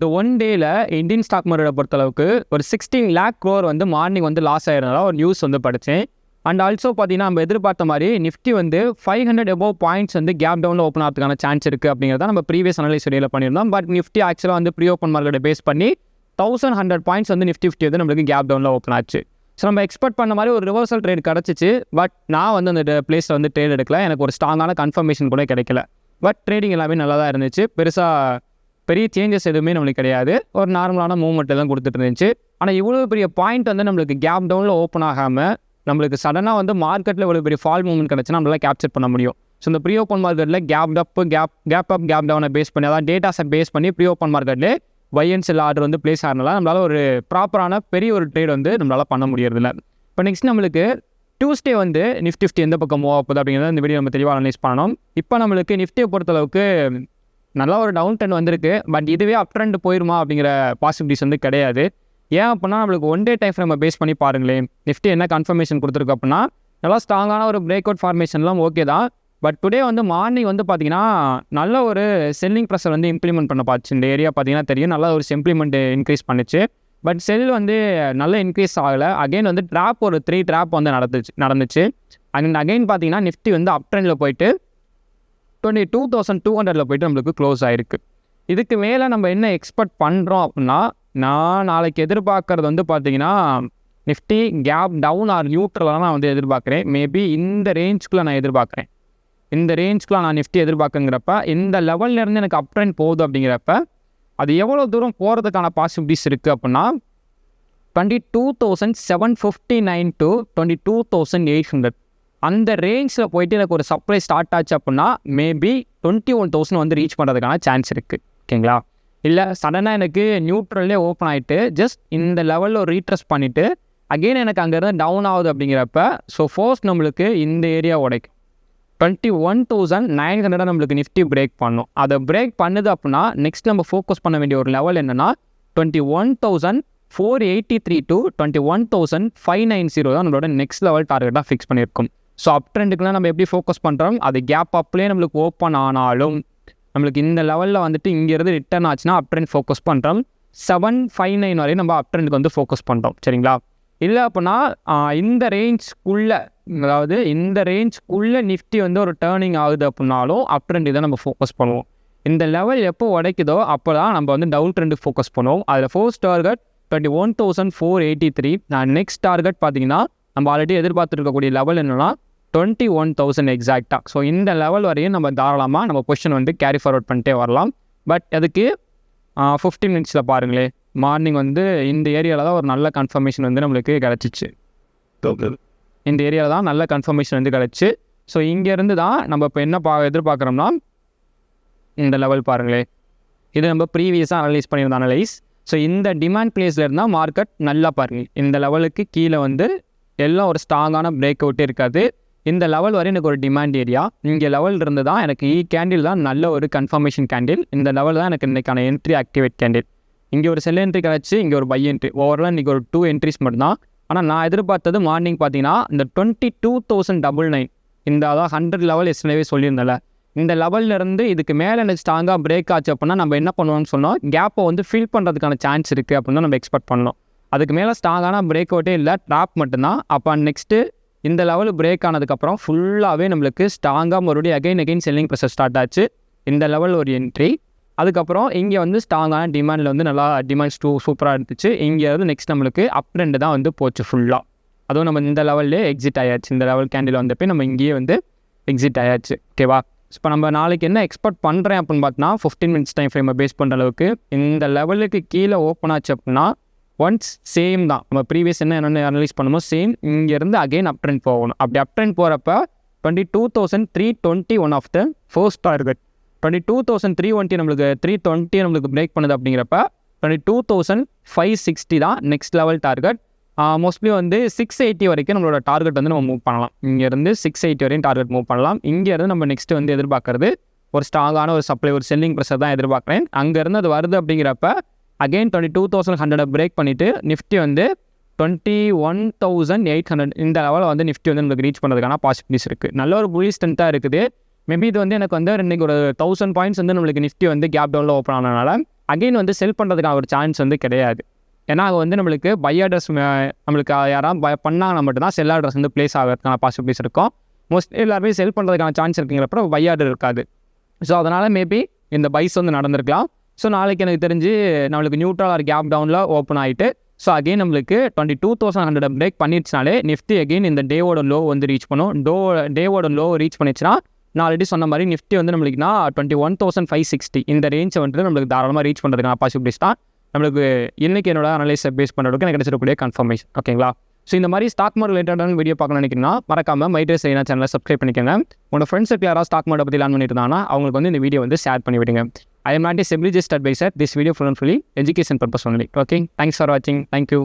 இந்த ஒன் டேல Indian stock மார்க்கெட்டை பொறுத்தளவுக்கு ஒரு 16 lakh crore வந்து மார்னிங் வந்து லாஸ் ஆயிருந்ததா ஒரு நியூஸ் வந்து படித்தேன். அண்ட் ஆல்சோ பார்த்தீங்கன்னா நம்ம எதிர்பார்த்த மாதிரி நிஃப்டி வந்து 500 above பாயிண்ட்ஸ் வந்து கேப் டவுனில் ஓப்பன் ஆகிறதுக்கான சான்ஸ் இருக்குது அப்படிங்கிறத நம்ம ப்ரீவியஸ் அனலைஸ் வீடியோவில் பண்ணியிருந்தோம். பட் நிஃப்டி ஆக்சுவலாக வந்து ப்ரீ ஓப்பன் மார்க்கெட்டை பேஸ் பண்ணி 1100 பாயிண்ட்ஸ் வந்து நிஃப்டி வந்து நம்மளுக்கு கேப் டவுனில் ஓப்பன் ஆச்சு. ஸோ நம்ம எக்ஸ்பெக்ட் பண்ண மாதிரி ஒரு ரிவர்சல் ட்ரேட் கிடச்சிச்சு. பட் நான் வந்து அந்த பிளேஸில் வந்து ட்ரேட் எடுக்கல. எனக்கு ஒரு ஸ்ட்ராங்கான கன்ஃபர்மேஷன் கூட கிடைக்கல. பட் ட்ரேடிங் எல்லாமே நல்லா தான் இருந்துச்சு. பெரிய சேஞ்சஸ் எதுவுமே நம்மளுக்கு கிடையாது. ஒரு நார்மலான மூவ்மெண்ட் தான் கொடுத்துட்டு இருந்துச்சு. ஆனால் இவ்வளோ பெரிய பாயிண்ட் வந்து நம்மளுக்கு கேப் டவுனில் ஓப்பன் ஆகாமல் நம்மளுக்கு சடனாக வந்து மார்க்கெட்டில் இவ்வளோ பெரிய ஃபால் மூவ்மெண்ட் கிடச்சுன்னா நம்மளால் கேப்சர் பண்ண முடியும். ஸோ இந்த ப்ரீ ஓப்பன் மார்க்கெட்டில் கேப் டவுனை பேஸ் பண்ணி அதாவது டேட்டாஸை பேஸ் பண்ணி ப்ரீ ஓப்பன் மார்க்கெட்லேயே பை அண்ட் செல் ஆர்டர் வந்து பிளேஸ் ஆகிறதுனால நம்மளால் ஒரு ப்ராப்பரான பெரிய ஒரு ட்ரேட் வந்து நம்மளால் பண்ண முடியறதில்ல. இப்போ நெக்ஸ்ட் நம்மளுக்கு டியூஸ்டே வந்து நிஃப்டி எந்த பக்கம் மூவ் ஆகுது அப்படிங்கிறத இந்த வீடியோ நம்ம தெளிவாக அனலைஸ் பண்ணணும். இப்போ நம்மளுக்கு நிஃப்டியை பொறுத்தளவுக்கு நல்லா ஒரு டவுன் ட்ரெண்ட் வந்திருக்கு. பட் இதுவே அப் ட்ரெண்ட் போயிருமா அப்படிங்கிற பாசிபிலிட்டிஸ் வந்து கிடையாது. ஏன் அப்படின்னா நம்மளுக்கு ஒன் டே டைம் நம்ம பேஸ் பண்ணி பாருங்களேன். நிஃப்டி என்ன கன்ஃபர்மேஷன் கொடுத்துருக்கு அப்படின்னா நல்லா ஸ்ட்ராங்கான ஒரு பிரேக் அவுட் ஃபார்மேஷன்லாம் ஓகே தான். பட் டுடே வந்து மார்னிங் வந்து பார்த்தீங்கன்னா நல்ல ஒரு செல்லிங் ப்ரெஷர் வந்து இம்ப்ளிமெண்ட் பண்ண பார்த்துச்சு. இந்த ஏரியா பார்த்தீங்கன்னா தெரியும், நல்லா ஒரு செம்ப்ளிமெண்ட் இன்க்ரீஸ் பண்ணிச்சு. பட் செல் வந்து நல்ல இன்க்ரீஸ் ஆகலை. அகைன் வந்து ஒரு 3 ட்ராப் வந்து நடந்துச்சு. அண்ட் அகைன் பார்த்தீங்கன்னா நிஃப்டி வந்து அப் ட்ரெண்டில் போயிட்டு 22,200 போயிட்டு நம்மளுக்கு க்ளோஸ் ஆகிருக்கு. இதுக்கு மேலே நம்ம என்ன எக்ஸ்பெக்ட் பண்ணுறோம் அப்படின்னா நான் நாளைக்கு எதிர்பார்க்கறது வந்து பார்த்தீங்கன்னா நிஃப்டி கேப் டவுன் ஆர் நியூட்ரலாக நான் வந்து எதிர்பார்க்குறேன். மேபி இந்த ரேஞ்சுக்குள்ளே நான் எதிர்பார்க்குறேன். இந்த ரேஞ்சுக்குள்ள நான் நிஃப்டி எதிர்பார்க்குங்கிறப்ப இந்த லெவல்லேருந்து எனக்கு அப் ட்ரெண்ட் போகுது அப்படிங்கிறப்ப அது எவ்வளோ தூரம் போகிறதுக்கான பாசிபிலிட்டிஸ் இருக்குது அப்படின்னா 22,759 to 22,800 அந்த ரேஞ்சில் போயிட்டு எனக்கு ஒரு சப்ளை ஸ்டார்ட் ஆச்சு அப்படின்னா மேபி 21,000 வந்து ரீச் பண்ணுறதுக்கான சான்ஸ் இருக்குது. ஓகேங்களா? இல்லை சடனாக எனக்கு நியூட்ரல்லே ஓப்பன் ஆகிட்டு ஜஸ்ட் இந்த லெவலில் ஒரு ரீட்ரெஸ் பண்ணிவிட்டு அகெயின் எனக்கு அங்கேருந்து டவுன் ஆகுது அப்படிங்கிறப்ப ஸோ ஃபர்ஸ்ட் நம்மளுக்கு இந்த ஏரியா உடைக்கும். 21,900 நம்மளுக்கு நிஃப்டி பிரேக் பண்ணும். அதை பிரேக் பண்ணுது அப்படின்னா நெக்ஸ்ட் நம்ம ஃபோக்கஸ் பண்ண வேண்டிய ஒரு லெவல் என்னென்னா 21,483 to 21,590 தான் நம்மளோட நெக்ஸ்ட் லெவல் டார்கெட்டாக ஃபிக்ஸ் பண்ணியிருக்கும். ஸோ அப் ட்ரெண்டுக்குலாம் நம்ம எப்படி ஃபோக்கஸ் பண்ணுறோம், அது கேப் அப்லேயே நம்மளுக்கு ஓப்பன் ஆனாலும் நம்மளுக்கு இந்த லெவலில் வந்துட்டு இங்கேருந்து ரிட்டர்ன் ஆச்சுன்னா அப் ட்ரெண்ட் ஃபோக்கஸ் பண்ணுறோம். 759 வரையும் நம்ம அப் ட்ரெண்டுக்கு வந்து ஃபோக்கஸ் பண்ணுறோம். சரிங்களா? இல்லை அப்படின்னா இந்த ரேஞ்ச்குள்ளே அதாவது இந்த ரேஞ்ச்குள்ளே நிஃப்டி வந்து ஒரு டேர்னிங் ஆகுது அப்படின்னாலும் அப் ட்ரெண்ட் இதை நம்ம ஃபோக்கஸ் பண்ணுவோம். இந்த லெவல் எப்போ உடைக்குதோ அப்போ தான் நம்ம வந்து டவுன் ட்ரெண்டுக்கு ஃபோக்கஸ் பண்ணுவோம். அதில் ஃபர்ஸ்ட் டார்கெட் 21,483. நான் நெக்ஸ்ட் டார்கெட் பார்த்தீங்கன்னா நம்ம ஆல்ரெடி எதிர்பார்த்துருக்கக்கூடிய லெவல் என்னென்னா 21,000 எக்ஸாக்டாக. ஸோ இந்த லெவல் வரையும் நம்ம தாராளமாக நம்ம பொசிஷன் வந்து கேரி ஃபார்வர்ட் பண்ணிட்டே வரலாம். பட் அதுக்கு 15 மினிட்ஸில் பாருங்களேன், மார்னிங் வந்து இந்த ஏரியாவில் தான் ஒரு நல்ல கன்ஃபர்மேஷன் வந்து நம்மளுக்கு கிடச்சிச்சு. இந்த ஏரியாவில் தான் நல்ல கன்ஃபர்மேஷன் வந்து கிடச்சி. ஸோ இங்கேருந்து தான் நம்ம இப்போ என்ன எதிர்பார்க்குறோம்னா இந்த லெவல் பாருங்களேன், இது நம்ம ப்ரீவியஸாக அனலைஸ் பண்ணியிருந்த அனலைஸ். ஸோ இந்த டிமாண்ட் பிளேஸில் இருந்தால் மார்க்கெட் நல்லா பாருங்கள். இந்த லெவலுக்கு கீழே வந்து எல்லாம் ஒரு ஸ்ட்ராங்கான பிரேக் அவுட்டே இருக்காது. இந்த லெவல் வரை எனக்கு ஒரு டிமாண்ட் ஏரியா. இங்கே லெவல் இருந்து தான் எனக்கு கேண்டில் தான் நல்ல ஒரு கன்ஃபர்மேஷன் கேண்டில். இந்த லெவல் தான் எனக்கு இன்றைக்கான என்ட்ரி ஆக்டிவேட் கேண்டில். இங்கே ஒரு செல் என்ட்ரி கிடச்சி, இங்கே ஒரு பை என்ட்ரி. ஓவரால் இன்றைக்கி ஒரு 2 என்ட்ரிஸ் மட்டும்தான். ஆனால் நான் எதிர்பார்த்தது மார்னிங் பார்த்தீங்கன்னா இந்த 22,099 இந்த அதாவது 100 லெவல் எஸ்டர்டே சொல்லியிருந்தேன்ல, இந்த லெவல்லேருந்து இதுக்கு மேலே எனக்கு ஸ்ட்ராங்காக பிரேக் ஆச்சு அப்படின்னா நம்ம என்ன பண்ணுவோம்னு சொன்னோம், கேப்பை வந்து ஃபில் பண்ணுறதுக்கான சான்ஸ் இருக்குது அப்படின்னு நம்ம எக்ஸ்பெக்ட் பண்ணோம். அதுக்கு மேலே ஸ்ட்ராங்கான பிரேக் அவுட்டே இல்லை, ட்ராப் மட்டும்தான். அப்போ நெக்ஸ்ட்டு இந்த லெவல் பிரேக் ஆனதுக்கப்புறம் ஃபுல்லாகவே நம்மளுக்கு ஸ்ட்ராங்காக மறுபடியும் அகைன் செல்லிங் ப்ரெஷர் ஸ்டார்ட் ஆச்சு. இந்த லெவல் ஒரு என்ட்ரி. அதுக்கப்புறம் இங்கே வந்து ஸ்ட்ராங்கான டிமாண்டில் வந்து நல்லா டிமாண்ட் சூப்பராக இருந்துச்சு. இங்கே வந்து நெக்ஸ்ட் நம்மளுக்கு அப் ட்ரெண்ட் தான் வந்து போச்சு ஃபுல்லாக. அதுவும் நம்ம இந்த லெவல்லே எக்ஸிட் ஆயாச்சு. இந்த லெவல் கேண்டில் வந்தப்போ நம்ம இங்கேயே வந்து எக்ஸிட் ஆயாச்சு. ஓகேவா? இப்போ நம்ம நாளைக்கு என்ன எக்ஸ்பெக்ட் பண்ணுறேன் அப்படின்னு பார்த்தோன்னா 15 மினிட்ஸ் டைம் ஃப்ரேமை பேஸ் பண்ணுற அளவுக்கு இந்த லெவலுக்கு கீழே ஓப்பன் ஆச்சு அப்படின்னா ஒன்ஸ் சேம் தான் நம்ம ப்ரீவியஸ் என்னென்ன அனலைஸ் பண்ணுமோ சேம் இங்கேருந்து அகெயின் அப் ட்ரெண்ட் போகணும். அப்படி அப் ட்ரெண்ட் போகிறப்ப 22,320 one of the first target. 22,320 நம்மளுக்கு 320 நம்மளுக்கு பிரேக் பண்ணுது அப்படிங்கிறப்ப 22,560 தான் நெக்ஸ்ட் லெவல் டார்கெட். மோஸ்ட்லி வந்து 680 வரைக்கும் நம்மளோட டார்கெட் வந்து நம்ம மூவ் பண்ணலாம். இங்கேருந்து 680 வரையும் டார்கெட் மூவ் பண்ணலாம். இங்கேருந்து நம்ம நெக்ஸ்ட் வந்து எதிர்பார்க்கறது ஒரு ஸ்ட்ராங்கான ஒரு சப்ளை, ஒரு செல்லிங் ப்ரெஷர் தான் எதிர்பார்க்குறேன். அங்கேருந்து அது வருது அப்படிங்கிறப்ப அகெயின் 22,100 பிரேக் பண்ணிவிட்டு நிஃப்டி வந்து 21,800 இந்த லெவலில் வந்து நிஃப்டி வந்து நம்மளுக்கு ரீச் பண்ணுறதுக்கான பாசிபிலிட்டிஸ் இருக்குது. நல்ல ஒரு புலிஷ் ஸ்ட்ரென்த்தாக இருக்குது. மேபி இது வந்து எனக்கு வந்து இன்றைக்கி ஒரு 1000 பாயிண்ட்ஸ் வந்து நம்மளுக்கு நிஃப்டி வந்து கேப் டவுனில் ஓப்பன் ஆனதுனால அகைன் வந்து செல் பண்ணுறதுக்கான ஒரு சான்ஸ் வந்து கிடையாது. ஏன்னா அது வந்து நம்மளுக்கு பை ஆர்டர்ஸ் நம்மளுக்கு யாராவது பண்ணாங்கன்னா மட்டும்தான் செல் ஆர்டர்ஸ் வந்து ப்ளேஸ் ஆகிறதுக்கான பாசிபிலிட்டிஸ் இருக்கும். மோஸ்ட்லி எல்லாருமே செல் பண்ணுறதுக்கான சான்ஸ் இருக்குங்கிறப்ப பை ஆர்டர் இருக்காது. ஸோ அதனால் மேபி இந்த பைஸ் வந்து நடந்திருக்கலாம். ஸோ நாளைக்கு எனக்கு தெரிஞ்சு நம்மளுக்கு நியூட்ரல் ஆர் கேப் டவுனில் ஓப்பன் ஆகிட்டு ஸோ அகெயின் நம்மளுக்கு 22,100 பிரேக் பண்ணிடுச்சுனாலே நிஃப்டி அகெயின் இந்த டேவோட லோ வந்து ரீச் பண்ணும். டேவோட லோ ரீச் பண்ணிச்சுன்னா நான் ஆல்ரெடி சொன்ன மாதிரி நிஃப்டி வந்து நம்மளுக்குனா 21,560 இந்த ரேஞ்சை வந்துட்டு நம்மளுக்கு தாராளமாக ரீச் பண்ணுறதுக்கான பாசிபிலிட்டிஸ் தான் நம்மளுக்கு இன்றைக்கி என்னோட அனலைஸை பேஸ் பண்ணுறதுக்கு எனக்கு கிடைச்சிருக்கக்கூடிய கன்ஃபர்மேஷன். ஓகேங்களா? ஸோ இந்த மாதிரி ஸ்டாக் மார்க்கெட் ரிலேட்டடான வீடியோ பார்க்கணும்னு நினைக்கிறீங்கன்னா மறக்காமல் மைட்ரேஸ் ஐனா சேனலை சப்ஸ்கிரைப் பண்ணிக்கோங்க. உங்களோட ஃப்ரெண்ட்ஸுக்கு யாராவது ஸ்டாக் மார்க்கெட் பற்றி லேர்ன் பண்ணிட்டு இருந்தாங்கன்னா அவங்களுக்கு வந்து இந்த வீடியோ வந்து ஷேர் பண்ணி விடுங்க. I am not a SEBI advisor. This video full and fully education purpose only. Okay. Thanks for watching. Thank you.